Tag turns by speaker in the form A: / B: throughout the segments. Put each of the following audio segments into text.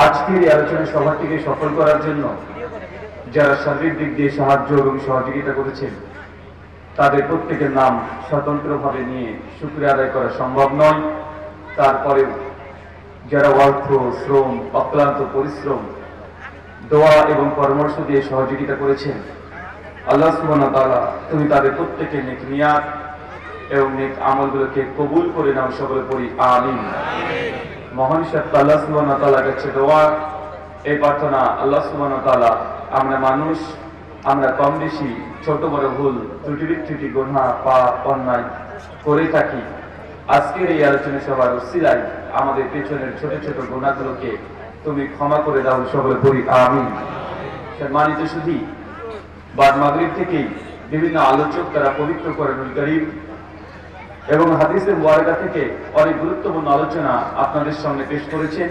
A: আজকের এই আলোচনা সভাটিকে সফল করার জন্য যারা সার্বিক দিক দিয়ে সাহায্য এবং সহযোগিতা করেছেন তাদের প্রত্যেকের নাম স্বতন্ত্রভাবে নিয়ে শুকরিয়া আদায় করা সম্ভব নয়। তারপরেও যারা অর্থ, শ্রম, অক্লান্ত পরিশ্রম, দোয়া এবং পরামর্শ দিয়ে সহযোগিতা করেছেন, আল্লাহ সুবহানাহু ওয়া তাআলা তুমি তাদের প্রত্যেকের নেক নিয়াত এবং নেক আমলগুলোকে কবুল করে নাও, সকলে পড়ি আমিন। মহান সত্তা আল্লাহ সুবহানাহু ওয়া তাআলার কাছে দোয়া, এই প্রার্থনা, আল্লাহ সুবহানাহু ওয়া তাআলা আমরা মানুষ, আমরা কম বেশি ছোট বড় ভুল ত্রুটি গুনাহ পাপ অন্যায় করে থাকি। আজকের এই আলোচনা সভার উসিলায় আমাদের পেছনের ছোট ছোট গুনাহগুলোকে তুমি ক্ষমা করে দাও, সকলে পড়ি আমিন। সম্মানিত সুধী, বাদ মাগরিব থেকেই বিভিন্ন আলোচক তারা পবিত্র কোরআনুল কারীম এবং হাদিসের মুবারাকা থেকে অনেক গুরুত্বপূর্ণ আলোচনা আপনাদের সামনে পেশ করেছেন।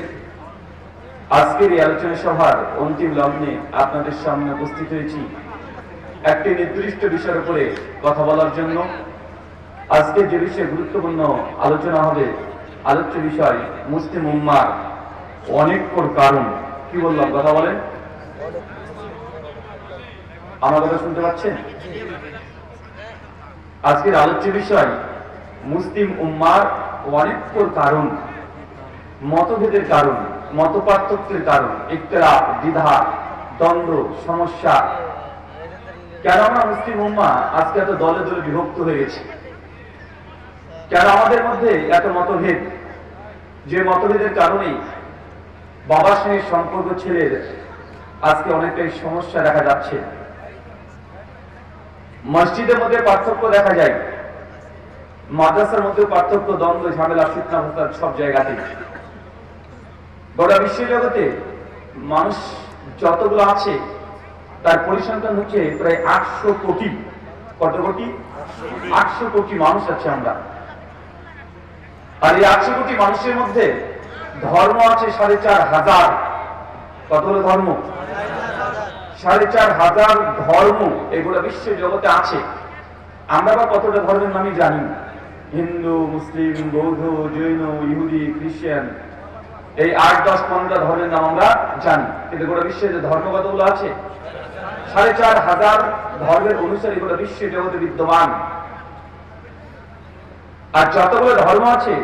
A: আজকের এই আলোচনা সভার অন্তিম লগ্নে আপনাদের সামনে উপস্থিত হয়েছি একটি নির্দিষ্ট বিষয়ের উপরে কথা বলার জন্য। আজকে যে বিষয়ে গুরুত্বপূর্ণ আলোচনা হবে, আলোচ্য বিষয় মুসলিম উম্মার অনেকর কারণ। কি বললাম, কথা বলেন? আমার কথা শুনতে পাচ্ছেন? আজকের আলোচ্য বিষয় মুসলিম উম্মার অনেকর কারণ, মতভেদের কারণ, মত পার্থক্যের কারণ, ইখতিলাফ, দ্বিধা, দ্বন্দ্ব, সমস্যা। কেন আমরা মুসলিম উম্মাহ আজকে এত দলে দলে বিভক্ত হয়ে গেছি? কেন আমাদের মধ্যে এত মতভেদ? যে মতভেদের কারণেই বাবার সঙ্গে সম্পর্ক ছেলের আজকে অনেকটাই সমস্যা দেখা যাচ্ছে। মসজিদের মধ্যে পার্থক্য দেখা যায়, মাদ্রাসার মধ্যে পার্থক্য, দ্বন্দ্ব, ঝামেলা, ফিতনা ফাসাদ সব জায়গাতে। গোটা বিশ্ব জগতে মানুষ যতগুলো আছে তার পরিসংখ্যান হচ্ছে প্রায় 800 কোটি। কত কোটি? 800 কোটি মানুষ আছে আমরা। আর এই 800 কোটি মানুষের মধ্যে ধর্ম আছে 4500। কতগুলো ধর্ম? 4500 ধর্ম এগুলো বিশ্ব জগতে আছে। আমরা বা কতটা ধর্মের নামই জানি? হিন্দু, মুসলিম, বৌদ্ধ, জৈন, ইহুদি, খ্রিস্টান, এই 8, 10, 15টা ধর্মের নাম আমরা জানি। কিন্তু গোটা বিশ্বে যে ধর্ম কতগুলো আছে? 4500 ধর্মের অনুসারী গোটা বিশ্ব জগতে বিদ্যমান। আর যতগুলো ধর্ম আছে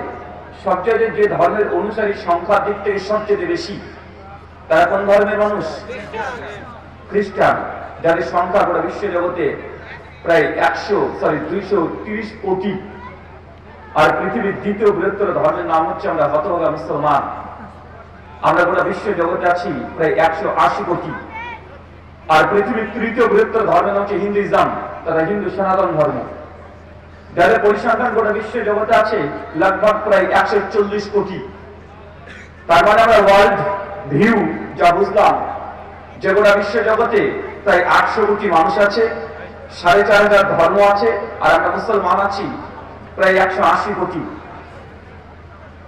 A: সবচেয়ে যে ধর্মের অনুসারী সংখ্যার দিক থেকে সবচেয়ে বেশি, তারা কোন ধর্মের মানুষ? খ্রিস্টান, যাদের সংখ্যা গোটা বিশ্ব জগতে প্রায় 230 কোটি। আর পৃথিবীর দ্বিতীয় বৃহত্তর ধর্মের নাম হচ্ছে আমরা হতভাগা মুসলমান। আমরা গোটা বিশ্ব জগতে আছি প্রায় 180 কোটি। আর পৃথিবীর তৃতীয় বৃহত্তর ধর্মের নাম হচ্ছে হিন্দুইজম, তারা হিন্দু সনাতন ধর্ম, যাদের পরিসংখ্যান গোটা বিশ্ব জগতে আছে লগভগ প্রায় 140 কোটি। তার মানে আমরা ওয়ার্ল্ড ভিউ যা বুঝলাম যে গোটা বিশ্ব জগতে প্রায় 800 কোটি মানুষ আছে, 4500 ধর্ম আছে, আর আমরা মুসলমান আছি প্রায় 180 কোটি।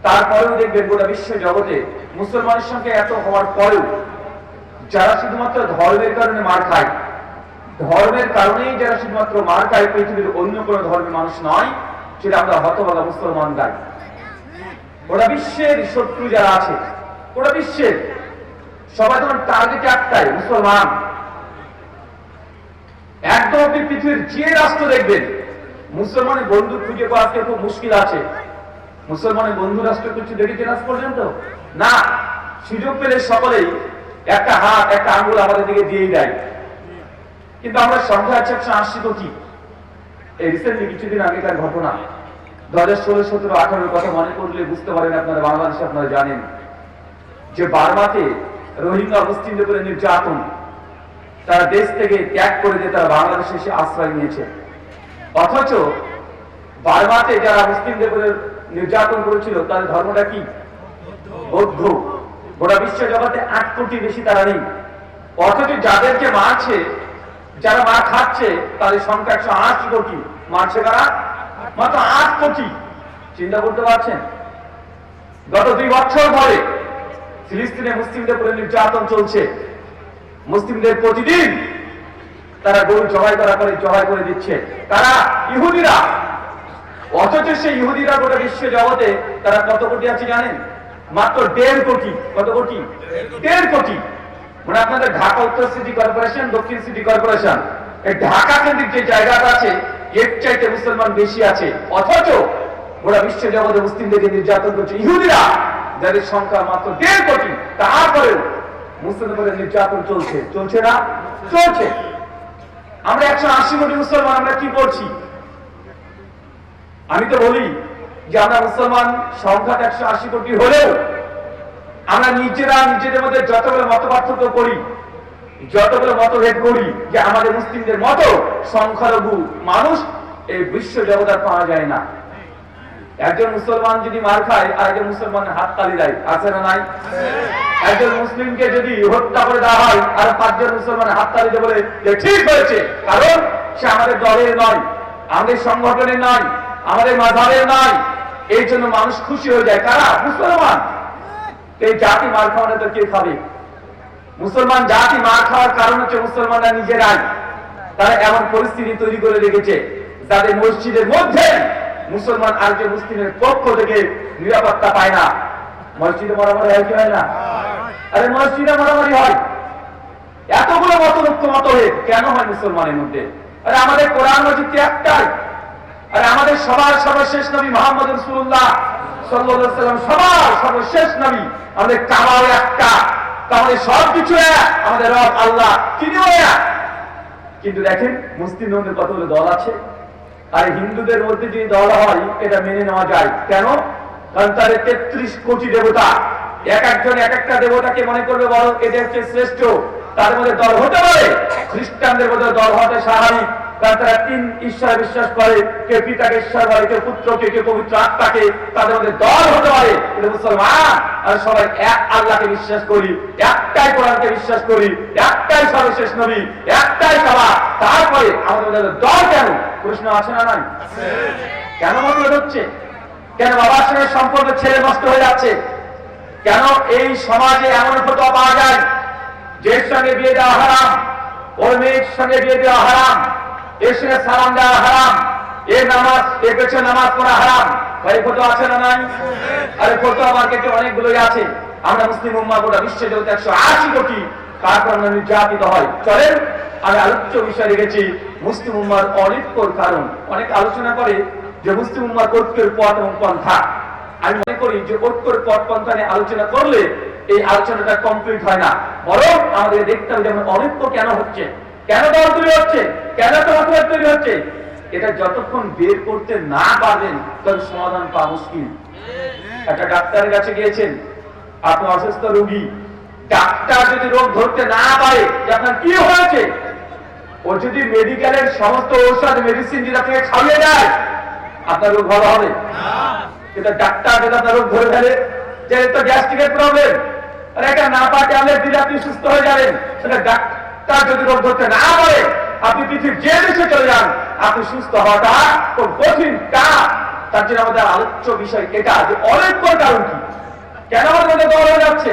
A: তারপরেও দেখবেন গোটা বিশ্ব জগতে মুসলমানের সংখ্যা এত হওয়ার পরেও যারা শুধুমাত্র ধর্মের কারণে মার খায়, ধর্মের কারণেই যারা শুধুমাত্র মার খায়, পৃথিবীর অন্য কোনো ধর্মের মানুষ নয়, সেটা আমরা হতভাগা মুসলমান গাই। গোটা বিশ্বের শত্রু যারা আছে, গোটা বিশ্বের সবাই তোমার টার্গেট একটাই, মুসলমান। একদম আপনি পৃথিবীর যে রাষ্ট্র দেখবেন মুসলমানের বন্ধু খুঁজে পাওয়া আজকে খুব মুশকিল আছে। মুসলমানের বন্ধু রাষ্ট্র কিছু দেখেছেন আজ পর্যন্ত? না। সুযোগ পেলে সকলেই একটা হাত, একটা আঙ্গুল আমাদের দিকে দিয়েই দেয়। কিন্তু আমরা সংখ্যা আছে 180 কোটি। এই রিসেন্টলি কিছুদিন আগেকার ঘটনা, 2016, 17, 18 কথা মনে করলে বুঝতে পারেন আপনারা, বাংলাদেশে আপনারা জানেন যে বার্মাতে রোহিঙ্গা মুসলিমদের উপরে নির্যাতন, তারা দেশ থেকে ত্যাগ করে দিয়ে তারা বাংলাদেশে এসে আশ্রয় নিয়েছে। অথচ বার্মাতে যারা মুসলিমদের উপরে নির্যাতন করেছিল তাদের ধর্মটা কি? বৌদ্ধ। গোটা বিশ্ব জগতে 8 কোটি বেশি তারা নেই। অথচ যাদেরকে মারছে, যারা মার খাচ্ছে, তাদের সংখ্যা 180 কোটি। মারছে কারা? মাত্র 8 কোটি। চিন্তা করতে পারছেন? গত 2 বছর ধরে ফিলিস্তিনে মুসলিমদের উপরে নির্যাতন চলছে। মুসলিমদের প্রতিদিন তারা গরু জবাই করে দিচ্ছে, তারা ইহুদিরা। অথচ সেই ইহুদিরা গোটা বিশ্ব জগতে তারা কত কোটি আছে জানেন? মাত্র 1.5 কোটি। কত কোটি? 1.5 কোটি। মানে আপনাদের ঢাকা উত্তর সিটি কর্পোরেশন, দক্ষিণ সিটি কর্পোরেশন, এই ঢাকা কেন্দ্রিক যে জায়গাটা আছে এর চাইতে মুসলমান বেশি আছে, অথচ গোটা বিশ্ব জগতে মুসলিমদেরকে নির্যাতন করছে ইহুদিরা, যাদের সংখ্যা মাত্র 1.5 কোটি। তারপরেও মুসলমানদের নির্যাতন চলছে, চলছে না? চলছে। আমরা 180 কোটি মুসলমান, আমরা কি করছি? আমি তো বলি যে আমরা মুসলমান সংখ্যা 180 কোটি হলেও আমরা নিজেরা নিজেদের মধ্যে যতগুলো মত পার্থক্য করি, যতগুলো মতভেদ করি, যে আমাদের মুসলিমদের মতো সংখ্যালঘু মানুষ এই বিশ্ব জগতে পাওয়া যায় না। একজন মুসলমান যদি মার খায় আর একজন মুসলমানের হাত তালি দেয়, আছে না নাই? একজন মুসলিমকে যদি হত্যা করে দেওয়া হয় আর 5 জন মুসলমান হাত তালি দিয়ে বলে যে ঠিক হয়েছে, কারণ সে আমাদের দলের নয়, আমাদের সংগঠনের নয়, আমাদের মাযহাবের নয়, এই জন্য মানুষ খুশি হয়ে যায়। কারা? মুসলমান। এই জাতি মার খাওয়ানো তো কে খাবে? মুসলমান জাতি মার খাওয়ার কারণ হচ্ছে মুসলমানরা নিজেরাই তারা এমন পরিস্থিতি তৈরি করে রেখেছে যাদের মসজিদের মধ্যে মুসলমান আরেকজন মুসলিমের পক্ষ থেকে নিরাপত্তা পায় না। মসজিদে মারামারি হয় কি হয় না? আরে মসজিদে মারামারি হয়। এতগুলো মতভেদ কেন হয় মুসলমানের মধ্যে? আরে আমাদের কোরআন মজিদ একটাই, আরে আমাদের সবার সর্বশেষ নবী মুহাম্মদ রাসূলুল্লাহ সাল্লাল্লাহু আলাইহি ওয়াসাল্লাম সবার সর্বশেষ নবী, আমাদের কামাও একটা, আমাদের সবকিছু এক, আমাদের রব আল্লাহ তিনিও এক। কিন্তু দেখেন মুসলিমদের মধ্যে কতগুলো দল আছে, আর হিন্দুদের মধ্যে যে দল হয় এটা মেনে নেওয়া যায়। কেন? কারণ তাদের 33 কোটি দেবতা, এক একজন এক একটা দেবতাকে মনে করবে বড়, এদের হচ্ছে শ্রেষ্ঠ, তাদের মধ্যে দল হতে পারে। খ্রিস্টানদের মধ্যে দল হতে স্বাভাবিক, কারণ তারা 3 ঈশ্বরে বিশ্বাস করে, কে পিতাকে ঈশ্বর বলে, কে পুত্রকে, কে পবিত্র আত্মাকে, তাদের মধ্যে দল হতে পারে। কিন্তু মুসলমান আর সবাই এক আল্লাহকে বিশ্বাস করি, একটাই কোরআনকে বিশ্বাস করি, একটাই সর্বশেষ নবী, একটাই কাবা। তারপরে আমাদের মধ্যে দল কেন? প্রশ্ন আছে না নাই? কেন মতভেদ হচ্ছে? কেন বাবার সঙ্গে সম্পর্ক ছেড়ে নষ্ট হয়ে যাচ্ছে? কেন এই সমাজে এমন ফতোয়া পাওয়া যায় যে সঙ্গে বিয়ে দেওয়া হারাম, ওর মেয়ের সঙ্গে বিয়ে দেওয়া হারাম, এর সঙ্গে সালাম দেওয়া হারাম, এর নামাজ, এর পেছনে নামাজ পড়া হারাম? ভাই ফতোয়া আছে না নাই? আরে ফতোয়া মার্কেটে অনেকগুলোই আছে। আমরা মুসলিম উম্মাহ গোটা বিশ্বে জগতে 180 কোটি, তারপর আমরা নির্যাতিত হয়। চলেন আমি আলোচ্য বিষয় রেখেছি মুসলিম উম্মার অনৈক্যর কারণ। অনেক আলোচনা করে যে মুসলিম উম্মার ঐক্যের পথ এবং পন্থা। আমি মনে করি যে ঐক্যের পথ পন্থা নিয়ে আলোচনা করলে এই আলোচনাটা কমপ্লিট হয় না, বরং আমাদের দেখতে হবে যেমন অনৈক্য কেন হচ্ছে, কেন দল তৈরি হচ্ছে, কেন মতভেদ তৈরি হচ্ছে। এটা যতক্ষণ বের করতে না পারবেন তখন সমাধান পাওয়া মুশকিল। একটা ডাক্তারের কাছে গিয়েছেন, আপনি অসুস্থ রোগী, ডাক্তার যদি রোগ ধরতে না পারে যে আপনার কি হয়েছে, ও যদি মেডিকেলের সমস্ত ঔষধ মেডিসিন যদি আপনাকে খাইয়ে দেয়, আপনার রোগ ভালো হবে? কিন্তু ডাক্তার যদি আপনার রোগ ধরে ফেলে যে তো গ্যাস্ট্রিকের প্রবলেম, আর একটা না পা ট্যাবলেট দিলে আপনি সুস্থ হয়ে যাবেন, সেটা ডাক্তার যদি রোগ ধরতে না পারে, আপনি পৃথিবীর যে দেশে চলে যান, আপনি সুস্থ হওয়াটা খুব কঠিন কাজ। তার জন্য আমাদের আলোচ্য বিষয় এটা যে অনৈক্যর কারণ কি, কেন আমাদের দল হয়ে যাচ্ছে।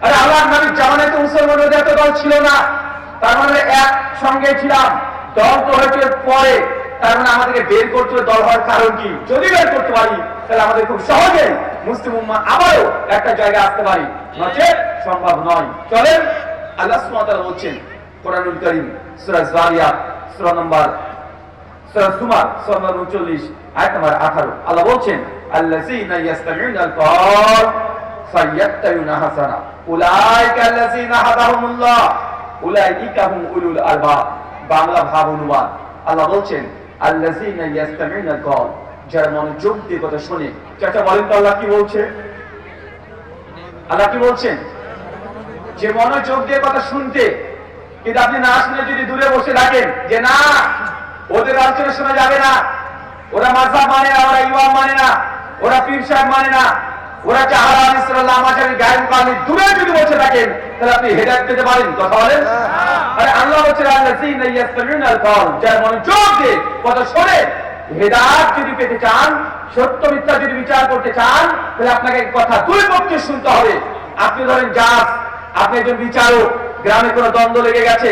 A: আরে আল্লাহ নবীর জামানায় তো মুসলমানদের এত দল ছিল না, তার মানে এক সঙ্গে ছিলাম, দল তো হয়েছে পরে। তার মানে আমাদেরকে বের করতে হবে দল হওয়ার কারণ কি। যদি বের করতে পারি তাহলে আমাদের খুব সহজে মুসলিম উম্মাহ আবারও একটা জায়গায় আসতে পারি, নচেত সম্ভব নয়। চলেন আল্লাহ সুবহানাহু ওয়া তাআলা বলছেন কোরআনুল কারীম সূরা যারিয়াত সূরা জুমার সূরা নম্বর 39 আয়াত নম্বর 18। আল্লাহ বলছেন আল্লাযীনা ইয়াসতামিউনাল কওল ফায়াত্তাবিউনা হাসানা উলাইকা আল্লাযীনা হাদাহুমুল্লাহ উলাইকা হুম উলুল আলবাব। বাংলা ভাব অনুবাদ, আল্লাহ বলছেন আল্লাযীনা ইয়াসতামিউনাল কওল, যারা মনোযোগ দিয়ে কথা শুনে। চাচা বলেন তো আল্লাহ কি বলছে? আল্লাহ কি বলছেন? যে মনোযোগ দিয়ে কথা শুনতে, কিন্তু আপনি না শুনে যদি দূরে বসে থাকেন যে না ওদের আলোচনা শোনা যাবে না, ওরা মাযহাব মানে না, ওরা ইমাম মানে না, ওরা পীর সাহেব মানে না, ওরা চাহারা ইসলাম মাঝারি গায়েব কালি, দূরে যদি বসে থাকেন তাহলে আপনি হেদায়েত পেতে পারেন। কথা বলেন। আরে আল্লাহ বলছেন আল্লাযীনা ইয়াসতামিউনাল কওল, যারা মনোযোগ দিয়ে কথা শোনে। হেদায়েত যদি পেতে চান, সত্য মিথ্যা যদি বিচার করতে চান, তাহলে আপনাকে কথা দুই পক্ষে শুনতে হবে। আপনি ধরেন জাজ, আপনি একজন বিচারক, গ্রামে কোনো দ্বন্দ্ব লেগে গেছে,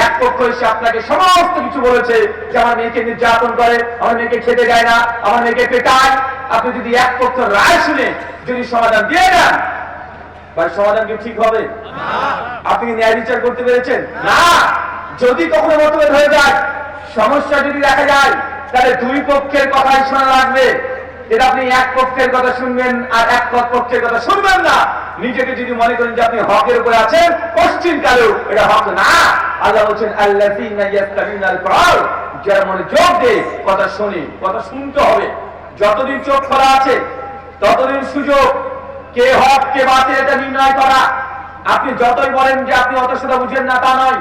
A: এক পক্ষ এসে আপনাকে সমস্ত কিছু বলেছে যে আমার মেয়েকে নির্যাতন করে, আমার মেয়েকে খেতে দেয় না, আমার মেয়েকে পেটায়। আপনি যদি এক পক্ষ রায় শুনে যদি সমাধান দিয়ে দেন, ভাই সমাধান কি ঠিক হবে? আপনি কি ন্যায় বিচার করতে পেরেছেন? না। যদি কখনো মতভেদ হয়ে যায়, সমস্যা যদি দেখা যায়, তাহলে দুই পক্ষের কথাই শোনা লাগবে। এটা আপনি এক পক্ষের কথা শুনবেন আর এক পক্ষের কথা শুনবেন না। নিজেকে যদি মনে করেন যে আপনি হকের উপরে আছেন, পশ্চিম কালেও এটা হক না। আল্লাহ বলছেন আল্লাযীনা ইয়াস্তামিউনাল কওল, যারা মনে যোগ দিয়ে কথা শুনি, কথা শুনতে হবে। যতদিন চোখ খোলা আছে ততদিন সুযোগ কে হক কে বাতিল এটা নির্ণয় করা। আপনি যতই বলেন যে আপনি অত সেটা বুঝেন না, তা নয়।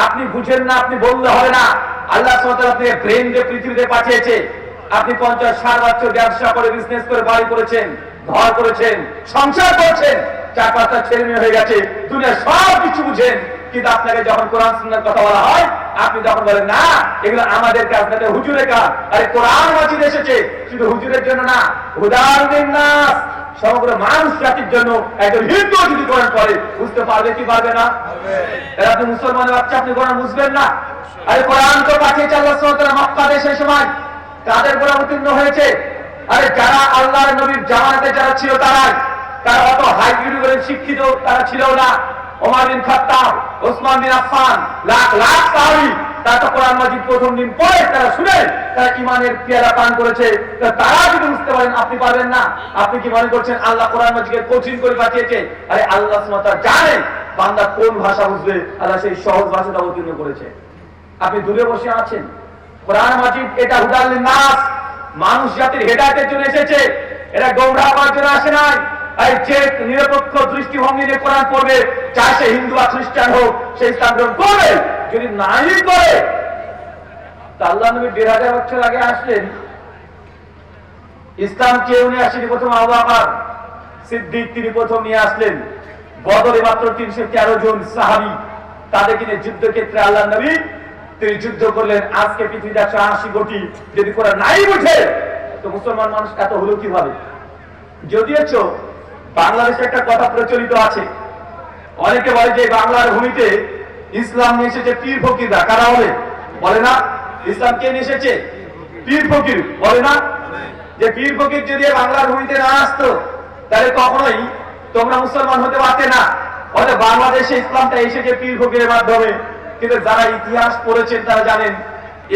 A: আপনি বুঝেন না, আপনি বললে হবে না। আল্লাহ সুবহানাহু ওয়া তাআলা আপনাকে ব্রেন দিয়ে পৃথিবীতে পাঠিয়েছে। আপনি 50-60 বছর ব্যবসা করে, বিজনেস করে, বাড়ি করেছেন, ঘর করেছেন, সংসার করছেন, 4-5টা ছেলে মেয়ে হয়ে গেছে, দুনিয়ার সব কিছু বুঝেন। কিন্তু আপনাকে যখন কোরআন সুন্নাহর কথা বলা হয়, আপনি তখন বলেন না এগুলো আমাদের কাজ না, হুজুরের কাজ। আরে কোরআন মাজিদ এসেছে শুধু হুজুরের জন্য না, হুদাল লিন্নাস, সমগ্র মানুষ জাতির জন্য। একজন হিন্দু যদি কোরআন পড়ে বুঝতে পারবে কি পারবে না? আপনি মুসলমানের বাচ্চা, আপনি কোরআন বুঝবেন না? আরে কোরআন তো পাঠিয়েছে আল্লাহ সুবহানাহু ওয়া তাআলা মক্কা দেশে সময়, তাদের উপর অবতীর্ণ হয়েছে। আরে যারা আল্লাহর নবীর জামানাতে যারা ছিল তারা অত হাই এডুকেটেড শিক্ষিত তারা ছিল না। ওমর বিন খাত্তাব, ওসমান বিন আফফান, লাখ লাখ সাহাবী, তারা তো কোরআন মাজিদ প্রথম দিন পড়ে তারা শুনে তারা ঈমানের পেয়ালা পান করেছে। তারা যদি বুঝতে পারেন, আপনি পারবেন না? আপনি কি মনে করছেন আল্লাহ কোরআন মাজিদকে কঠিন করে পাঠিয়েছে? আরে আল্লাহ সুবহানাহু ওয়া তাআলা জানেন বান্দা কোন ভাষা বুঝবে, আল্লাহ সেই সহজ ভাষাটা অবতীর্ণ করেছে। আপনি দূরে বসে আছেন, কোরআন মাজিদ এটা হুদাল লিন্নাস, মানুষ জাতির হেদায়েতের জন্য এসেছে। এটা গোমরাহ করার জন্য আসে নাই। এই যে নিরপেক্ষ দৃষ্টিভঙ্গি নিয়ে কোরআন পড়বে, চায় সে হিন্দু বা খ্রিস্টান হোক, সে ইসলাম গ্রহণ করবে। যদি নাই করে, তা আল্লাহ নবী 1500 বছর আগে আসলেন, ইসলাম কেউ নিয়ে আসেনি। প্রথম আবু বকর সিদ্দিক তিনি প্রথম নিয়ে আসলেন। বদরে মাত্র 313 জন সাহাবী, তাদেরকে নিয়ে যুদ্ধক্ষেত্রে আল্লাহ নবী তিনি যুদ্ধ করলেন। আজকে পৃথিবীতে 180 কোটি, যদি কোরআন নাই বুঝে তো মুসলমান মানুষ এত হলো কিভাবে? যদিও বাংলাদেশে একটা কথা প্রচলিত আছে, অনেকে বলে যে বাংলার ভূমিতে ইসলাম নিয়ে এসেছে পীর ফকিররা। কারা বলে? বলে না। ইসলাম কে নিয়ে এসেছে? পীর ফকির। বলে না যে পীর ফকির যদি বাংলার ভূমিতে না আসতো তাহলে কখনোই তোমরা মুসলমান হতে পারতে না। অর্থাৎ বাংলাদেশে ইসলামটা এসেছে পীর ফকিরের মাধ্যমে। কিন্তু যারা ইতিহাস পড়েছেন তারা জানেন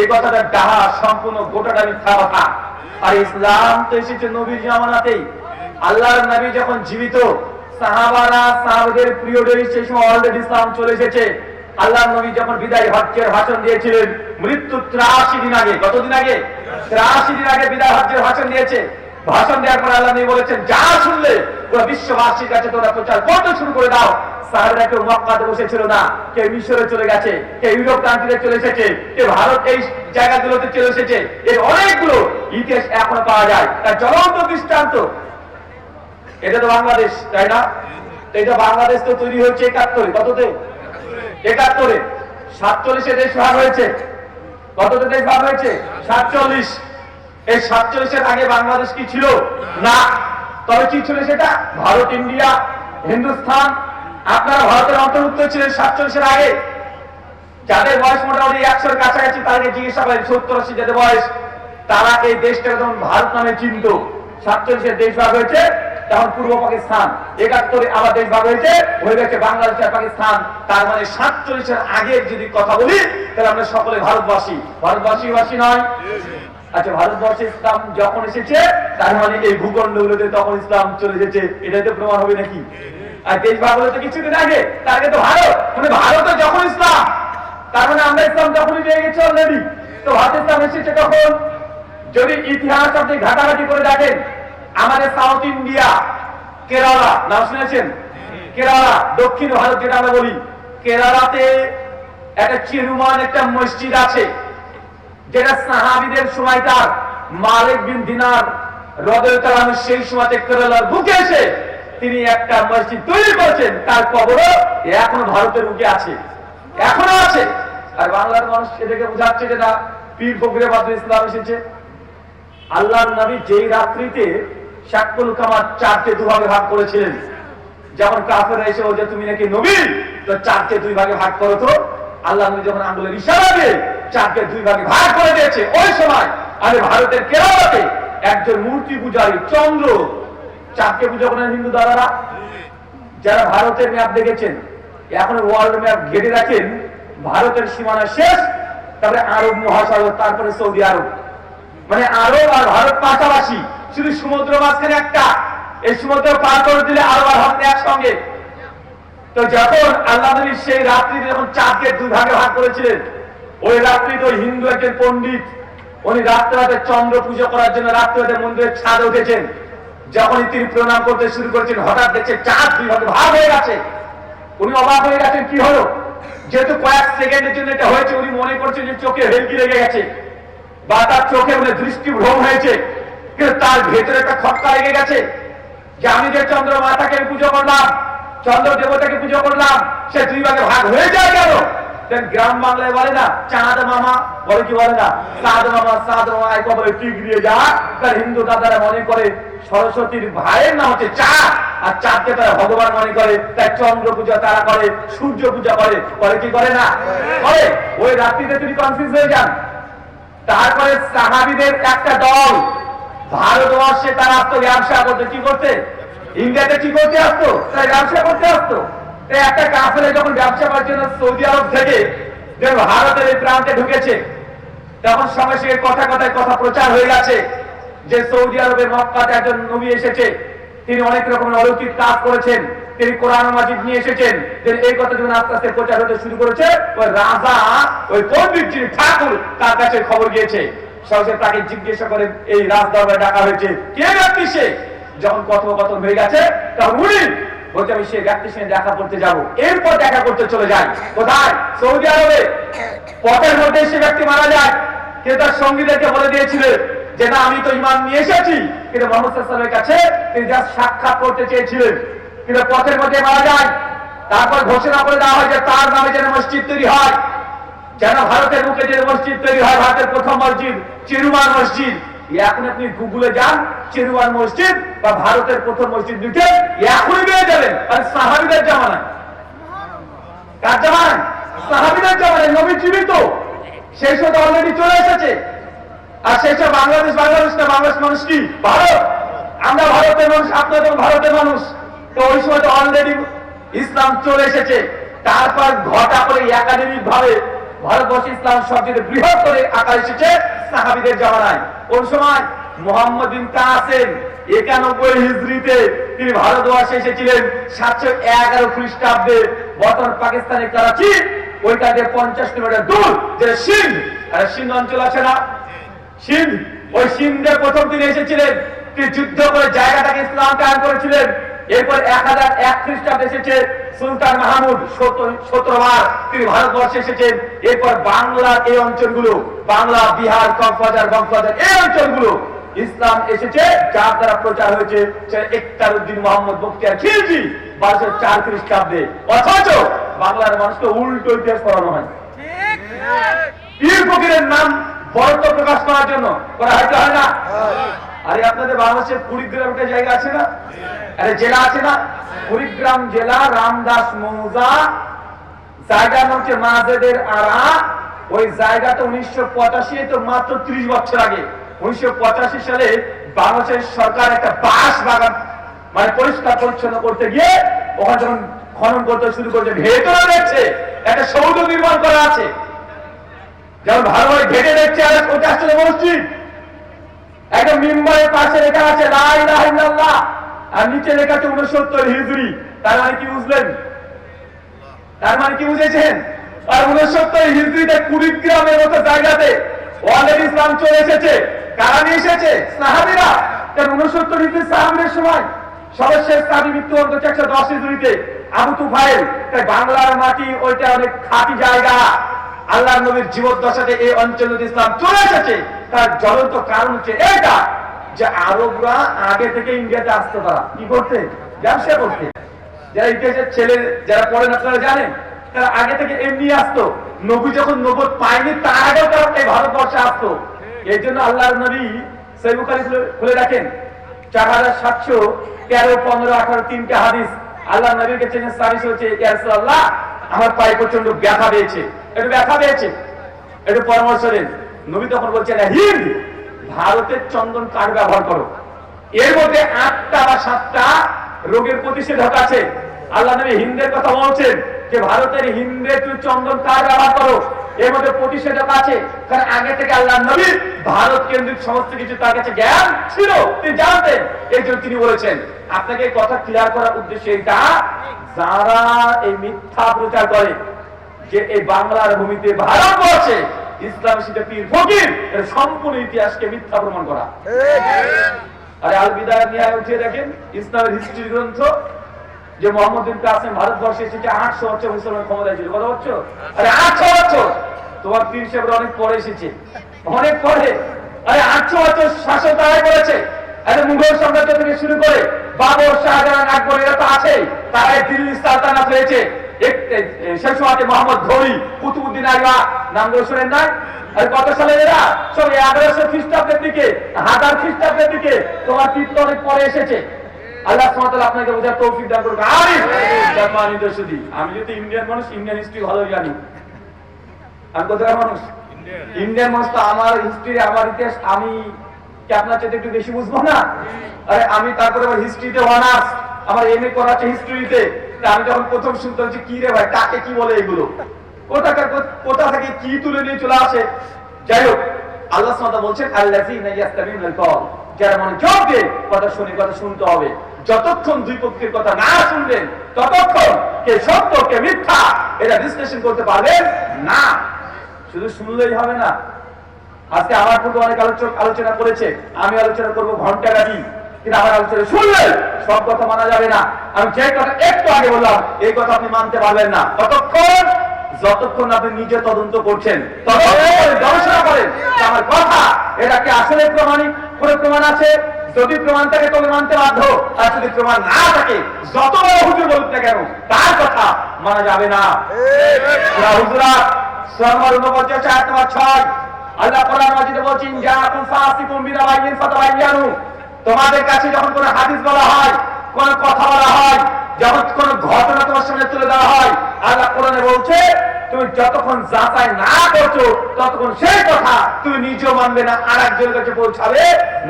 A: এই কথাটা ডাহা, সম্পূর্ণ গোটাটা মিথ্যা কথা। আর ইসলাম তো এসেছে নবীর জামানাতেই। আল্লাহর নবী যখন জীবিত, সাহাবারা সাহাবাদের পিরিয়ডে সেই সময় অলরেডি ইসলাম চলে এসেছে। আল্লাহর নবী যখন বিদায় হজ্জের ভাষণ দিয়েছিলেন, মৃত্যু 83 দিন আগে, কতদিন আগে? 83 দিন আগে বিদায় হজ্জের ভাষণ দিয়েছে। ভাষণ দেওয়ার পর আল্লাহ নবী বলেছেন, যা শুনলে পুরো বিশ্ববাসীর কাছে তোমরা প্রচার করতে শুরু করে দাও। সাহাবারা কেউ মক্কাতে বসেছিল না, কেউ মিশরে চলে গেছে, কেউ ইউরোপ কান্ট্রিতে চলে এসেছে, কেউ ভারত এই জায়গাগুলোতে চলে এসেছে। এর অনেকগুলো ইতিহাস এখনো পাওয়া যায়, তার জ্বলন্ত দৃষ্টান্ত। এটা তো বাংলাদেশ, তাই না? এটা বাংলাদেশ তো তৈরি হয়েছে 71-এ। কততে? 71-এ। 47-এ দেশ ভাগ হয়েছে। কততে দেশ ভাগ হয়েছে? 47। এই 47-এর আগে বাংলাদেশ কি ছিল? না। তবে কি ছিল সেটা? ভারত, ইন্ডিয়া, হিন্দুস্তান। আপনারা ভারতের অন্তর্ভুক্ত ছিলেন 47-এর আগে। যাদের বয়স মোটামুটি 100-এর কাছাকাছি তাদেরকে জিজ্ঞাসা করেন, 70-80 যাদের বয়স, তারা এই দেশটাকে যখন ভারত নামে চিনত। 47-এ দেশ ভাগ হয়েছে, তখন পূর্ব পাকিস্তান। 71-এ আবার দেশ ভাগ হয়েছে, হয়ে গেছে বাংলাদেশ আর পাকিস্তান। তার মানে 47-এর আগে যদি কথা বলি তাহলে আমরা সকলে ভারতবাসী। ভারতবাসী নয়? আচ্ছা, ভারতবর্ষে ইসলাম যখন এসেছে তার মানে এই ভূখণ্ডগুলোতে তখন ইসলাম চলে এসেছে, এটাই তো প্রমাণ হবে নাকি? আর দেশ ভাগ হলো তো কিছুদিন আগে, তার আগে তো ভারত। মানে ভারতে যখন ইসলাম, তার মানে আমরা ইসলাম যখনই পেয়ে গেছি অলরেডি। তো ভারত ইসলাম এসেছে তখন। যদি ইতিহাস আপনি ঘাটাঘাটি করে দেখেন, আমাদের সাউথ ইন্ডিয়া, কেরালা নাম শুনেছেন? কেরালা, দক্ষিণ ভারত যেটা আমরা বলি, কেরালাতে একটা চিরুমান একটা মসজিদ আছে, যেটা সাহাবীদের সময়কার মালিক বিন দিনার রাদিয়াল্লাহু আনহু সেই সময়তে কেরালার বুকে এসে তিনি একটা মসজিদ তৈরি করেছেন। তার কবরও এখনো ভারতের বুকে আছে, এখনো আছে। আর বাংলার মানুষ এটাকে বোঝাচ্ছে যে না, পীর ফকিরের মাধ্যমে ইসলাম এসেছে। আল্লাহর নবী যেই রাত্রিতে শাক্কুল কামার 4টে দুভাগে ভাগ করেছিলেন, যেমন কাফেররা এসে বলছে তুমি নাকি নবী, তো 4টে 2 ভাগে ভাগ করো তো। আল্লাহ নবী যখন আঙ্গুলের ইশারা দিয়ে 4টে 2 ভাগে ভাগ করে দিয়েছে, ওই সময় আমি ভারতের কেরালাতে একজন মূর্তি পূজারী চাঁদকে পুজো করেন হিন্দু দাদারা। যারা ভারতের ম্যাপ দেখেছেন, এখন ওয়ার্ল্ড ম্যাপ ঘিরে রাখেন, ভারতের সীমানা শেষ, তারপরে আরব মহাসাগর, তারপরে সৌদি আরব, মানে আরব আর ভারত পাশাপাশি, শুধু সমুদ্র মাঝখানে একটা, এই সমুদ্র পার করে দিলে আরব আর ভারত একসঙ্গে। তো যখন আল্লাহ নবী সেই রাত্রিতে যখন চাঁদকে দুই ভাগে ভাগ করেছিলেন, ওই রাত্রিতে ওই হিন্দু একজন পণ্ডিত উনি রাত্রে চন্দ্র পুজো করার জন্য রাত্রে মন্দিরের ছাদে উঠেছেন। যখনই তিনি প্রণাম করতে শুরু করেছেন, হঠাৎ দেখছে চাঁদ দুই ভাগে ভাগ হয়ে গেছে। উনি অবাক হয়ে গেছেন, কি হলো? যেহেতু কয়েক সেকেন্ডের জন্য এটা হয়েছে, উনি মনে করছেন যে চোখে হেলকি লেগে গেছে বা তার চোখে দৃষ্টিভ্রম হয়েছে, কিন্তু তার ভেতরে একটা খটকা লেগে গেছে যে আমি যে চন্দ্র মাতাকে পুজো করলাম, চন্দ্র দেবতাকে পুজো করলাম, সে দুই ভাগে ভাগ হয়ে যায় কেন? গ্রাম বাংলায় বলে না চাঁদ মামা, বলে কি বলে না চাঁদ মামা, চাঁদ মামা এক বলে টিক দিয়ে যা। তার হিন্দু দাদারা মনে করে সরস্বতীর ভাইয়ের নাম হচ্ছে চাঁদ, আর চাঁদকে তারা ভগবান মনে করে, তাই চন্দ্র পূজা তারা করে, সূর্য পূজা করে, করে কি করে না করে? ওই রাত্রিতে তিনি কনফিউজ হয়ে যান। তারপরে সাহাবীদের একটা দল ভারতবর্ষে তারা আসতো ব্যবসা করতে, কি করতে? ইন্ডিয়াতে কি করতে আসতো? তাই ব্যবসা করতে আসতো। একটা কাফেলা যখন ব্যবসা করার জন্য সৌদি আরব থেকে ভারতের এই প্রান্তে ঢুকেছে, তখন সঙ্গে সঙ্গে কথায় কথা প্রচার হয়ে গেছে যে সৌদি আরবের মক্কাতে একজন নবী এসেছে, তিনি অনেক রকমের অলৌকিক কাজ করেছেন, তিনি কোরআন মাজিদ নিয়ে এসেছেন। এই কথা যখন আস্তে আস্তে প্রচার হতে শুরু করেছে, ওই রাজা, ওই পণ্ডিত যিনি ঠাকুর, তার কাছে খবর গিয়েছে। সহজে তাকে জিজ্ঞাসা করে এই রাজদরবারে ডাকা হয়েছে, কে ব্যক্তি সে? যখন কথোপকথন হয়ে গেছে, তখন উনি বলছে আমি সে ব্যক্তির সঙ্গে দেখা করতে যাবো। এরপর দেখা করতে চলে যায় কোথায়? সৌদি আরবে। পথের মধ্যে সে ব্যক্তি মারা যায়, কিন্তু তার সঙ্গীদেরকে বলে দিয়েছিলেন যে না আমি তো ঈমান নিয়ে এসেছি, কিন্তু মুহাম্মদ সাল্লাল্লাহু আলাইহি ওয়াসাল্লামের কাছে তিনি জাস্ট সাক্ষাৎ করতে চেয়েছিলেন, কিন্তু পথের মধ্যে মারা যায়। তারপর ঘোষণা করে দেওয়া হয় যে তার নামে যেন মসজিদ তৈরি হয়, যেন ভারতের বুকে যে মসজিদ তৈরি হয়, ভারতের প্রথম মসজিদ চেরুমান মসজিদ। এখন আপনি গুগলে যান, চেরুমান মসজিদ বা ভারতের প্রথম মসজিদ দুটো এখনই পেয়ে যাবেন। আর সাহাবীদের জামানায়, কার জামানায়? সাহাবীদের জামানায়, নবী জীবিত, সেই সময় অলরেডি চলে এসেছে। আর সেই সব বাংলাদেশ না, বাংলাদেশ মানুষ কি ভারত, আমরা ভারতের মানুষ, আপনারা তো ভারতের মানুষ। তো ওই সময় তো অলরেডি ইসলাম চলে এসেছে। তারপর ঘটা করে একাডেমিক ভাবে ভারতবর্ষে ইসলাম সবচেয়ে বৃহৎ করে আকার এসেছে সাহাবীদের জামানায়। কোন সময়? মুহাম্মদ বিন কাসেম 91 হিজরিতে তিনি ভারতবর্ষে এসেছিলেন। 711 খ্রিস্টাব্দে বর্তমান পাকিস্তানের করাচি, ওইটা যে 50 কিলোমিটার দূর, যে সিন্ধ, আর সিন্ধ অঞ্চল আছে না, সিন্ধ, ওই সিন্ধে প্রথম তিনি এসেছিলেন। তিনি যুদ্ধ করে জায়গাটাকে ইসলাম কায়েম করেছিলেন। এরপর 1001 খ্রিস্টাব্দে এসেছে সুলতান মাহমুদ, 17 বার তিনি ভারতবর্ষে এসেছেন। এরপর বাংলার এই অঞ্চলগুলো, বাংলা, বিহার, কক্সবাজার, এই অঞ্চলগুলো ইসলাম এসেছে, যার দ্বারা প্রচার হয়েছে ইকতারউদ্দিন মোহাম্মদ বখতিয়ার খিলজি 1204 খ্রিস্টাব্দে। অথচ বাংলার মানুষকে উল্টো ইতিহাস পড়ানো হয়, পীর ফকিরের নাম বরত্ব প্রকাশ করার জন্য করা হয় না? আরে আপনাদের বাংলাদেশের কুড়িগ্রাম একটা জায়গা আছে না, আরে জেলা আছে না, কুড়িগ্রাম জেলা, রামদাস মৌজা, জায়গার নাম হচ্ছে মাজেদের আরা। ওই জায়গাটা 1985, তো মাত্র 30 বছর আগে, 1985 সালে বাংলাদেশের সরকার একটা বাঁশ বাগান মানে পরিষ্কার পরিচ্ছন্ন করতে গিয়ে ওখানে যখন খনন করতে শুরু করেছে, ভেতরে দেখছে একটা সৌধ নির্মাণ করা আছে। যেমন ভালোভাবে ঘেটে দেখছে, আর ওটা আসলে মসজিদ। একটা মিম্বরের পাশে লেখা আছে লা ইলাহা ইল্লাল্লাহ, আর নিচে লেখা আছে 69 হিজরি। তার মানে কি বুঝলেন? তার মানে কি বুঝেছেন? আর 69 হিজরিতে কুড়িগ্রামের মতো জায়গাতে অলরেডি ইসলাম চলে এসেছে। কারা নিয়ে এসেছে? সাহাবীরা। কারণ 69 হিজরি সাহাবীদের সময় সর্বশেষ সাহাবী মৃত্যুবরণ করেছে 110 হিজরিতে, আবু তুফাইল। তাই বাংলার মাটি ওইটা অনেক খাঁটি জায়গা। আল্লাহর নবীর জীবদ্দশাতে এই অঞ্চলে ইসলাম চলে এসেছে, তার জ্বলন্ত কারণ হচ্ছে এটা যে আরবরা আগে থেকে ইন্ডিয়াতে আসতো। তারা কি করতে? ব্যবসা করতে। যারা ইতিহাসের ছেলে যারা পড়েন আপনারা জানেন, তারা আগে থেকে এমনি আসতো। নবী যখন নবুয়ত পায়নি তার আগেও তারা এই ভারতবর্ষে আসতো। এই জন্য আল্লাহর নবী সহিহ বুখারী খুলে রাখেন, 4713, 15, 18 তিনটা হাদিস। আল্লাহ নবীর কাছে সারিস হচ্ছে, ইয়া রাসূলুল্লাহ আমার পায়ে প্রচন্ড ব্যথা পেয়েছে, একটু পরামর্শ দেন। নবী তখন বলছেন হিন্দ, ভারতের চন্দন কাঠ ব্যবহার করো। এর মধ্যে 8টা বা 7টা রোগের প্রতিষেধক আছে। আল্লাহ নবী হিন্দের কথা বলছেন যে ভারতের হিন্দে তুমি চন্দন কাঠ ব্যবহার করো, এর মধ্যে প্রতিষেধক আছে। কারণ আগে থেকে আল্লাহ নবী ভারত কেন্দ্রিক সমস্ত কিছু তার কাছে জ্ঞান ছিল, তিনি জানতেন, এই জন্য তিনি বলেছেন। আপনাকে এই কথা ক্লিয়ার করার উদ্দেশ্য এটা, যারা এই মিথ্যা প্রচার করে যে এই বাংলার ভূমিতে ভারতবর্ষে ইসলাম শিখে পীর ফকির, এর সম্পূর্ণ ইতিহাসকে মিথ্যা প্রমাণ করা। আরে আল বিদায়া নিয়ে উঠিয়ে দেখেন ইসলামের হিস্ট্রি গ্রন্থ, যে মোহাম্মদ বিন কাসেম ভারতবর্ষে এসেছে 800 বছর মুসলমান ক্ষমতায় ছিল। কত বছর? আরে 800 বছর। তোমার পীর সাহেবরা অনেক পরে এসেছে, অনেক পরে। আরে 800 বছর শাসন তারাই করেছে। আরে মুঘল সাম্রাজ্য থেকে শুরু করে বাবর, শাহজাহান, আকবর, এরা তো আছেই। তারাই দিল্লি সালতানাত হয়েছে। সেই সময় মোহাম্মদ ঘড়ি, কুতুবউদ্দিন আইবা নামগুলো শোনেন নাই? আর কত সালে এরা? সব 1100 খ্রিস্টাব্দের দিকে, 1000 খ্রিস্টাব্দের দিকে। তোমার পীর তো অনেক পরে এসেছে। আল্লাহ সুবহানাহু ওয়া তাআলা আপনাকে বোঝার তৌফিক দান করুক। আমিন। সম্মানিত সুধী, আমি যদি ইন্ডিয়ান মানুষ, ইন্ডিয়ান হিস্ট্রি ভালো জানি। আমি কোথাকার মানুষ? ইন্ডিয়ান মানুষ। তো আমার হিস্ট্রি, আমার ইতিহাস আমি কি আপনার চাইতে একটু বেশি বুঝবো না? আরে আমি তারপরে আবার হিস্ট্রিতে অনার্স, আমার এমএ করা আছে হিস্ট্রিতে। আমি যখন প্রথম শুনতে হচ্ছে কি রে ভাই, কাকে কি বলে এগুলো, কোথা থেকে কি তুলে নিয়ে চলে আসে। যাই হোক, আল্লাহ সুবহানাহু ওয়া তাআলা বলছেন আল্লাযীনা ইয়াসতামিউনাল কওল, যারা মনোযোগ দিয়ে কথা শুনতে হবে। যতক্ষণ দুই পক্ষের কথা না শুনবেন ততক্ষণ কে সত্য কে মিথ্যা এটা বিশ্লেষণ করতে পারবেন না। শুধু শুনলেই হবে না। আজকে আমার পূর্বে অনেক আলোচনা করেছে, আমি আলোচনা করবো ঘন্টা ব্যাপী, কিন্তু আমার আলোচনা শুনলে সব কথা মানা যাবে না। আমি যে কথা একটু আগে বললাম এই কথা আপনি মানতে পারবেন না ততক্ষণ যতক্ষণ আপনি নিজে তদন্ত করছেন, ততক্ষণ গবেষণা করেন আমার কথা এটা কি আসলে প্রমাণিক কোনো প্রমাণ আছে। যদি প্রমাণ থাকে তবে মানতে বাধ্য, আর যদি প্রমাণ না থাকে যত বড় হুজুর বলুক না কেন তার কথা মানা যাবে না। হুজুরা সূরা 49 আয়াত নম্বর 6 আল্লাহ কোরআন মাজিদে বলেছেন জাআকুম ফাসিকুম বিনাবাইয়িন ফাতাবায়ানু, তোমাদের কাছে যখন কোনো হাদিস বলা হয়, কোনো কথা বলা হয়, যখন কোনো ঘটনা তোমার সামনে তুলে দেওয়া হয়, আল্লাহ কোরআনে বলছে তুমি যতক্ষণ যাচাই না করছো ততক্ষণ সেই কথা তুমি নিজেও মানবে না, আর একজনের কাছে পৌঁছাবে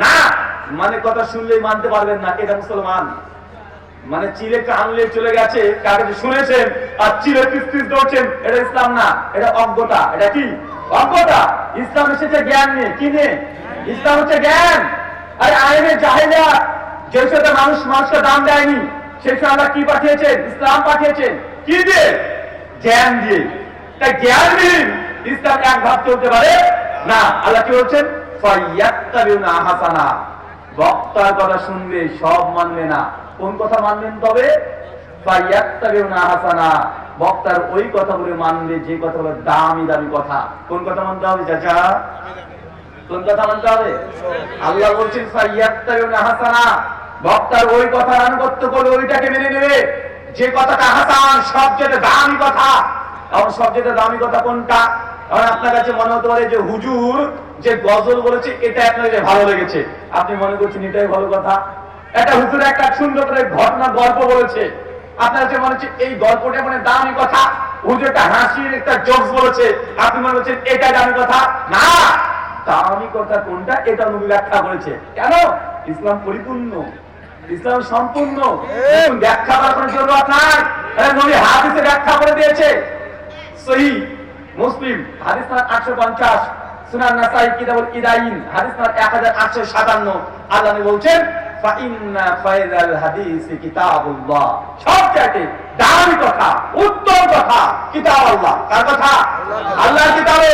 A: না। মানে কথা শুনলেই মানতে পারবেন না, এটা মুসলমান। মানে চিলে কানলে চলে গেছে, কার কাছে শুনেছেন আর চিলে পিস দৌড়ছেন, এটা ইসলাম না, এটা অজ্ঞতা। এটা কি? অজ্ঞতা। ইসলাম এসেছে জ্ঞান নিয়ে। কি নিয়ে? ইসলাম হচ্ছে জ্ঞান। আর আইনে জাহেলিয়া যে সাথে মানুষকে দাম দেয়নি, সেই সময় আল্লাহ কি পাঠিয়েছেন? ইসলাম পাঠিয়েছেন। কি দিয়ে? জ্ঞান দিয়ে। তাই জ্ঞানহীন ইসলাম এক ভাব চলতে পারে না। আল্লাহ কি বলছেন? ফায়াত্তাবিউনা হাসানা, বক্তার কথা শুনবে সব মানবে না। কোন কথা মানবেন? তবে ফায়াত্তাবিউনা হাসানা, বক্তার ওই কথাগুলো মানবে যে কথাগুলো দামি দামি কথা। কোন কথা মানতে হবে চাচা? কোন কথা মানতে হবে? আল্লাহ বলছেন ফায়াত্তাবিউনা হাসানা, বক্তার ওই কথার আনুগত্য করবে, ওইটাকে মেনে নেবে যে কথাটা হাসান, সবচেয়ে দামি কথা। এখন সবচেয়ে দামি কথা কোনটা? কারণ আপনার কাছে মনে হতে পারে যে হুজুর যে গজল বলেছে এটা আপনার ভালো লেগেছে, আপনি মনে করছেন এটাই ভালো কথা। একটা হুজুর একটা সুন্দর করে ঘটনা গল্প বলেছে, আপনার কাছে মনে হচ্ছে এই গল্পটা মানে দামি কথা। হুজুর একটা হাসির একটা জোকস বলেছে, আপনি মনে করছেন এটা দামি কথা না। দামি কথা কোনটা এটা নবী ব্যাখ্যা করেছে। কেন? ইসলাম পরিপূর্ণ, ইসলাম সম্পূর্ণ, ব্যাখ্যা করার কোনো জরুরত নাই। নবী হাদিসে ব্যাখ্যা করে দিয়েছে। সহিহ মুসলিম হাদিস নাম্বার 850, সুনান নাসাই কিতাবুল ইদাইন হাদিস নাম্বার 1857, আল্লাহ নবী বলছেন ফা ইন্না খায়রাল হাদিসি কিতাবুল্লাহ, সবচেয়ে দামি কথা, উত্তম কথা কিতাব আল্লাহ। কার কথা? আল্লাহর কিতাবে।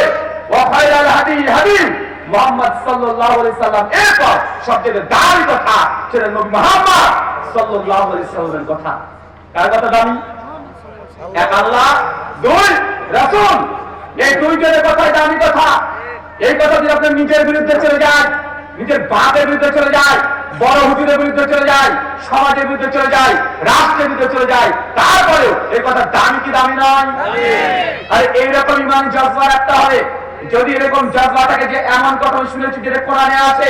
A: ওয়া খায়রাল হাদিস মুহাম্মদ সাল্লাল্লাহু আলাইহি সাল্লাম, এরপর সবচেয়ে দামি কথা সেটা নবী মুহাম্মদ সাল্লাল্লাহু আলাইহি সাল্লামের কথা। কার কথা দামি? এক আল্লাহ, দুই রাসূল। এই দুইজনের কথাই দামি কথা। এই কথা যদি আপনার নিজের বিরুদ্ধে চলে যায়, নিজের বাপের বিরুদ্ধে চলে যায়, বড় হুজুরের বিরুদ্ধে চলে যায়, সমাজের বিরুদ্ধে চলে যায়, রাষ্ট্রের বিরুদ্ধে চলে যায়, তারপরেও এই কথা দামি কি দামি নয়? আর এইরকম ইমান জজবা রাখতে হবে। যদি এরকম জজবা থাকে যে এমন কথা শুনেছি যেটা কোরআনে আছে,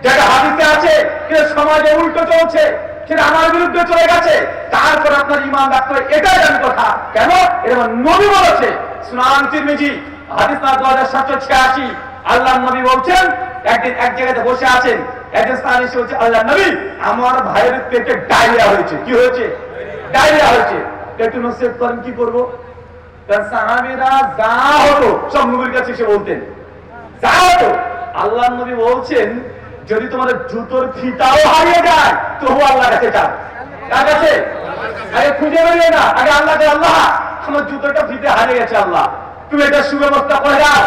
A: যেটা হাদিসে আছে, কিন্তু সমাজে উল্টো চলছে, সেটা আমার বিরুদ্ধে চলে গেছে, তারপর আপনার ইমান রাখতে হবে, এটাই দামি কথা। কেন? এটা নবী বলেছে। সুনান তিরমিজি হাদিস নাম্বার 2786, আল্লাহর নবী বলছেন একদিন এক জায়গাতে বসে আছেন, একজন সাহাবী এসে বলছে, আল্লাহ নবী, আমার ভাইয়ের পেটে ডায়রিয়া হয়েছে। কি হয়েছে? ডায়রিয়া হয়েছে। একটু নসিহত করেন, কি করবো? সাহাবীরা যা হতো সব নবীর কাছে এসে বলতেন, যা হতো। আল্লাহ নবী বলছেন, যদি তোমাদের জুতোর ফিতাও হারিয়ে যায় তবু আল্লাহর কাছে যাও। কার কাছে? আগে খুঁজে বেরিয়ে না, আগে আল্লাহকে, আল্লাহ আমার জুতোটা ফিতে হারিয়ে গেছে, আল্লাহ তুমি এটা সুব্যবস্থা করে দাও।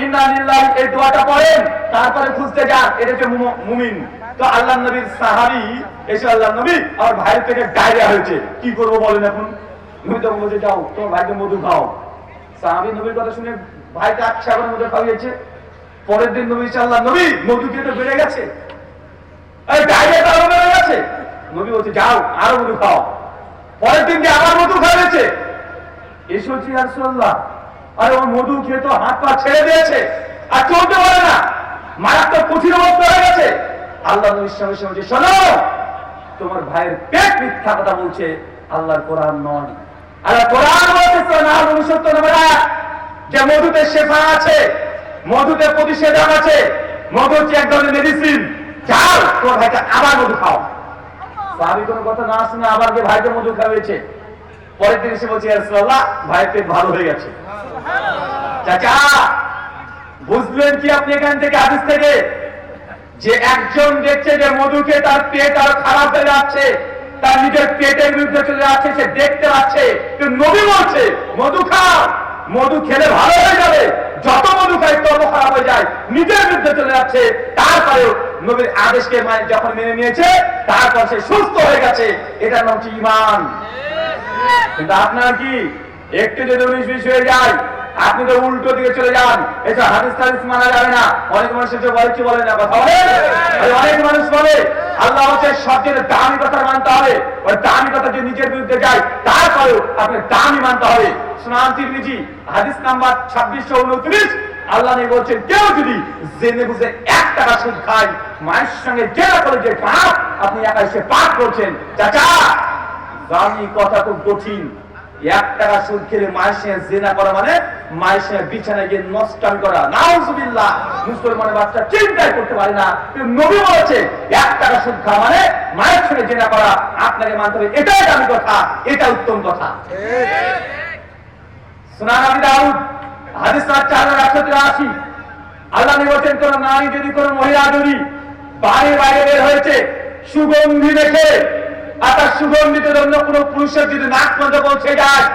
A: ইন্না লিল্লাহি এই দোয়াটা পড়েন, তারপরে খুঁজতে যান। এটা হচ্ছে মুমিন। তো আল্লাহ নবীর সাহাবী এসে, আল্লাহ নবী, আমার ভাইয়ের থেকে ডায়রিয়া হয়েছে, কি করবো বলেন এখন? নবী তখন বলছে, যাও তোমার ভাইকে মধু খাও। সাহাবী নবীর কথা শুনে ভাইকে আচ্ছা করে মধু খাইয়েছে। পরের দিন নবী, আল্লাহ নবী, মধু খেতে বেড়ে গেছে, ডায়রিয়াটা আরো বেড়ে গেছে। নবী বলছে, যাও আরো মধু খাও। পরের দিন আবার মধু খাইয়েছে। এসে হচ্ছে, ইয়া রাসূলুল্লাহ, আরে ও মধু খেয়ে তো হাত পা ছেড়ে দিয়েছে, আর চলতে পারে না, মারাত্মক কঠিন অবস্থা হয়ে গেছে। আল্লাহ নবীর সঙ্গে সঙ্গে, শোনো, তোমার ভাইয়ের পেট মিথ্যা কথা বলছে, আল্লাহর কোরআন নয়। আল্লাহ কোরআন বলতেছে, না 69 নম্বর আয়াত, যে মধুতে শেফা আছে, মধুতে প্রতিষেধক আছে, মধু হচ্ছে এক ধরনের মেডিসিন। যাও তোমার ভাইকে আবার মধু খাও। সাহাবী কোনো কথা না শুনে আবার গিয়ে ভাইকে মধু খাওয়াইছে। পরের দিন এসে বলছে, ইয়া রাসূলুল্লাহ, ভাইয়ের পেট ভালো হয়ে গেছে। চাচা, বুঝলেন কি আপনি এখান থেকে, হাদিস থেকে, যে একজন দেখছে যে মধুকে তার পেট আর খারাপ হয়ে যাচ্ছে, তার নিজের পেটের বিরুদ্ধে চলে যাচ্ছে, সে দেখতে পাচ্ছে, কিন্তু নবী বলছে মধু খাও, মধু খেলে ভালো হয়ে যাবে। যত মধু খাই তত খারাপ হয়ে যায়, নিজের বিরুদ্ধে চলে যাচ্ছে। তারপরেও নবীর আদেশকে যখন মেনে নিয়েছে, তারপর সে সুস্থ হয়ে গেছে। এটার নাম হচ্ছে ঈমান। কিন্তু আপনার কি একটু যদি 19-20 হয়ে যায়, আপনি তো উল্টো দিকে চলে যান। এটা হাদিস টাদিস মানা যাবে না। অনেক মানুষ এসে বলে, কি বলে না কথা বলে, অনেক মানুষ বলে আল্লাহ হচ্ছে সবচেয়ে দামি কথা মানতে হবে। ওই দামি কথা যে নিজের বিরুদ্ধে যায়, তারপরেও আপনি দামি মানতে হবে। সুনান তিরমিজি হাদিস নাম্বার 2629, আল্লাহ নবী বলছেন, কেউ যদি জেনে বুঝে 1 টাকা সুদ খায়, মায়ের সঙ্গে জেনা করে যে পাপ, আপনি একা এসে পাপ করছেন। চাচা, দামি কথা খুব কঠিন। 1 টাকা সুদ খেলে মায়ের সঙ্গে জেনা করা মানে মায়ের সঙ্গে বিছানায় গিয়ে নষ্টামি করা। নাউজুবিল্লাহ, মুসলমানের বাচ্চা চিন্তাই করতে পারে না। কিন্তু নবী বলেছে 1 টাকা সুদ খাওয়া মানে মায়ের সঙ্গে জেনা করা। আপনাকে মানতে হবে, এটাই দামি কথা, এটা উত্তম কথা। সুনান আবি দাউদ হাদিস নাম্বার 4183, আল্লাহ নবী বলেছেন, কোন নারী যদি, কোন মহিলা যদি বাইরে বের হয়েছে সুগন্ধি দেখে, আর তার সুগন্ধিতে অন্য কোন পুরুষের যদি নাক পর্যন্ত পৌঁছে যায়,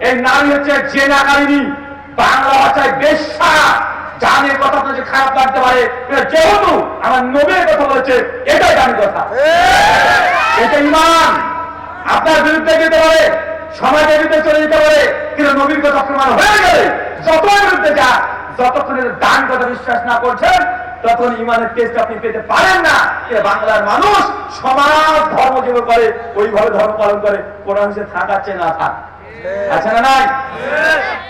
A: এই নারী হচ্ছে জেনাকারিনী, বাংলা ভাষায় বেশ্যা। জানের কথা আপনার যে খারাপ লাগতে পারে, যেহেতু আমার নবীর কথা বলেছে, এটাই দামি কথা, এটা ঈমান। আপনার বিরুদ্ধে যেতে পারে, সমাজের বিরুদ্ধে চলে যেতে পারে, কিন্তু নবীর কথা প্রমাণ হয়ে গেলে যত বিরুদ্ধে যা, যতক্ষণ দান কথা বিশ্বাস না করছেন, তখন ইমানের টেস্ট আপনি পেতে পারেন না। বাংলার মানুষ সমাজ ধর্ম যেভাবে করে ওইভাবে ধর্ম পালন করে, কোন অংশে থাকাচ্ছে না থাক, আছে না নাই?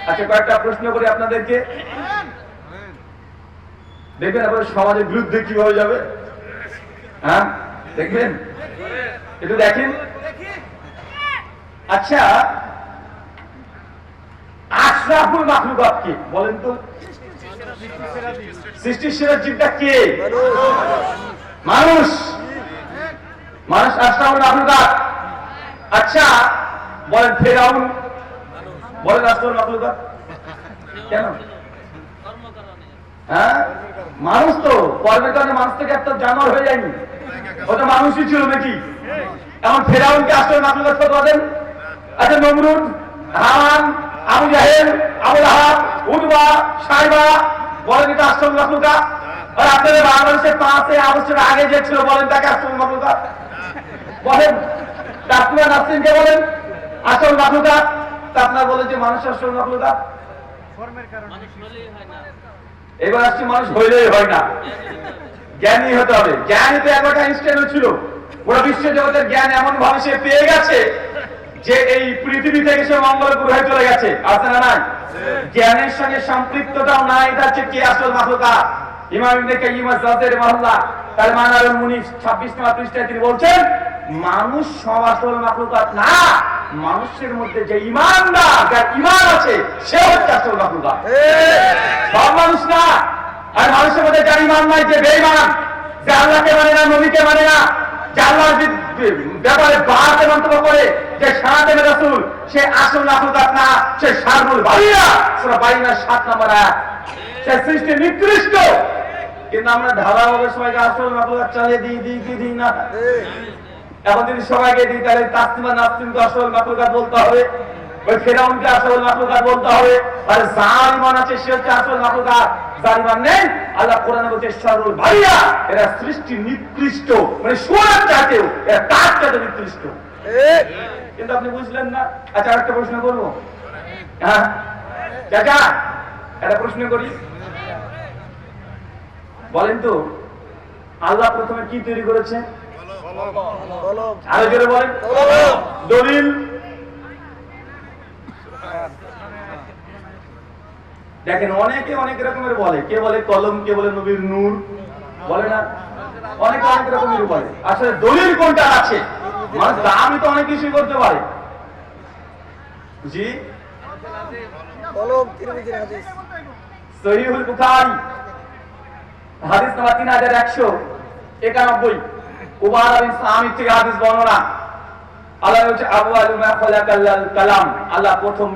A: আচ্ছা, কয়েকটা প্রশ্ন করি আপনাদেরকে, দেখবেন আপনার সমাজের বিরুদ্ধে কিভাবে যাবে। হ্যাঁ, দেখবেন, একটু দেখেন। আচ্ছা, আশরাফুল মাখলুকাত কে বলেন তো? সৃষ্টির সেরা জীবটা কে? মানুষ। মানুষ আশরাফুল মাখলুকাত। আচ্ছা বলেন, ফেরাউন বলেন আশরাফুল মাখলুকাত কেন? হ্যাঁ, মানুষ তো কর্মের কারণে মানুষ থেকে একটা জানোয়ার হয়ে যায়নি, ওটা মানুষই ছিল নাকি? এমন ফেরাউনকে আশরাফুল মাখলুকাত কত বলেন? আচ্ছা, নমরুদ, হামান, আবু জাহেল, আবু লাহাব, উতবা, সাইবা, বলেন এটা আশরাফুল মাখলুকাত? আর আপনাদের বাংলাদেশের 5 আগস্টের আগে যে ছিল, বলেন তাকে আশরাফুল মাখলুকাত বলেন? আপনার নাসরিনকে বলেন আশরাফুল মাখলুকাত? আপনার বলেন যে মানুষ আশরাফুল মাখলুকাত? এবার আসছে, মানুষ হইলেই হয় না, জ্ঞানী হতে হবে। জ্ঞানী তো একটা ইনস্ট্যান্ট ছিল, ওরা বিশ্ব জগতের জ্ঞান এমন ভাবে সে পেয়ে গেছে যে এই পৃথিবী থেকে সে মঙ্গল গ্রহে চলে গেছে, আছে না নাই? জ্ঞানের সঙ্গে সম্পৃক্ততাও নাই। এটা হচ্ছে কে আসল মাখলুকাত? ইমাম ইবনে কাইয়িম আয-যাওজির রাহিমাহুল্লাহ তার মানারুল মুনিফ 26 নম্বর পৃষ্ঠায় তিনি বলছেন, মানুষ সব আসল মাখলুকাত না, মানুষের মধ্যে যে ঈমানদার, যার ঈমান আছে, সে হচ্ছে আসল মাখলুকাত। সব মানুষ না। আর মানুষের মধ্যে যার ঈমান নাই, যে বেঈমান, যে আল্লাহকে মানে না, নবীকে মানে না, যে আল্লাহর ব্যাপারে বাহাতে মন্তব্য করে, যে সারাতেন রাসূল সে আসল মাখলুকাত না, সে শাররুল বারিয়া, সূরা বাইনার 7 নম্বর আয়াত। সে সৃষ্টি নিকৃষ্ট, কিন্তু আমরা ধারাভাবে সবাইকে আসল মাখলুকাত চালিয়ে দিই না। এখন যদি সবাইকে দিই তাহলে তাসলিমা নাসলিমকে আসল মাখলুকাত বলতে হবে, ওই ফেরাউনকে আসল মাখলুকাত বলতে হবে, আর জালিমান আছে সে হচ্ছে আসল মাখলুকাত। জালিমান নেই, আল্লাহ কোরআনে বলছে শাররুল বারিয়া, এরা সৃষ্টি নিকৃষ্ট, মানে সোনার জাতীয়, এরা তার চাইতে নিকৃষ্ট। কিন্তু আপনি বুঝলেন না। আচ্ছা একটা প্রশ্ন করবো, হ্যাঁ চাচা একটা প্রশ্ন করি, বলেন তো আল্লাহ প্রথমে কি তৈরি করেছে? আরো জোরে বলেন। দলিল? দেখেন অনেকে অনেক রকমের বলে, কে বলে কলম, কে বলে নবীর নূর, বলে না, অনেকে অনেক রকমের বলে। আসলে দলিল কোনটা আছে? মানুষ দামি তো অনেক কিছুই করতে পারে। জি, সহিহুল বুখারী হাদিস নাম্বার 3191, উবাদা বিন সামিত থেকে হাদিস বর্ণনা। আল্লাহ হচ্ছে আউয়ালু মা খালাকাল কালাম, আল্লাহ প্রথম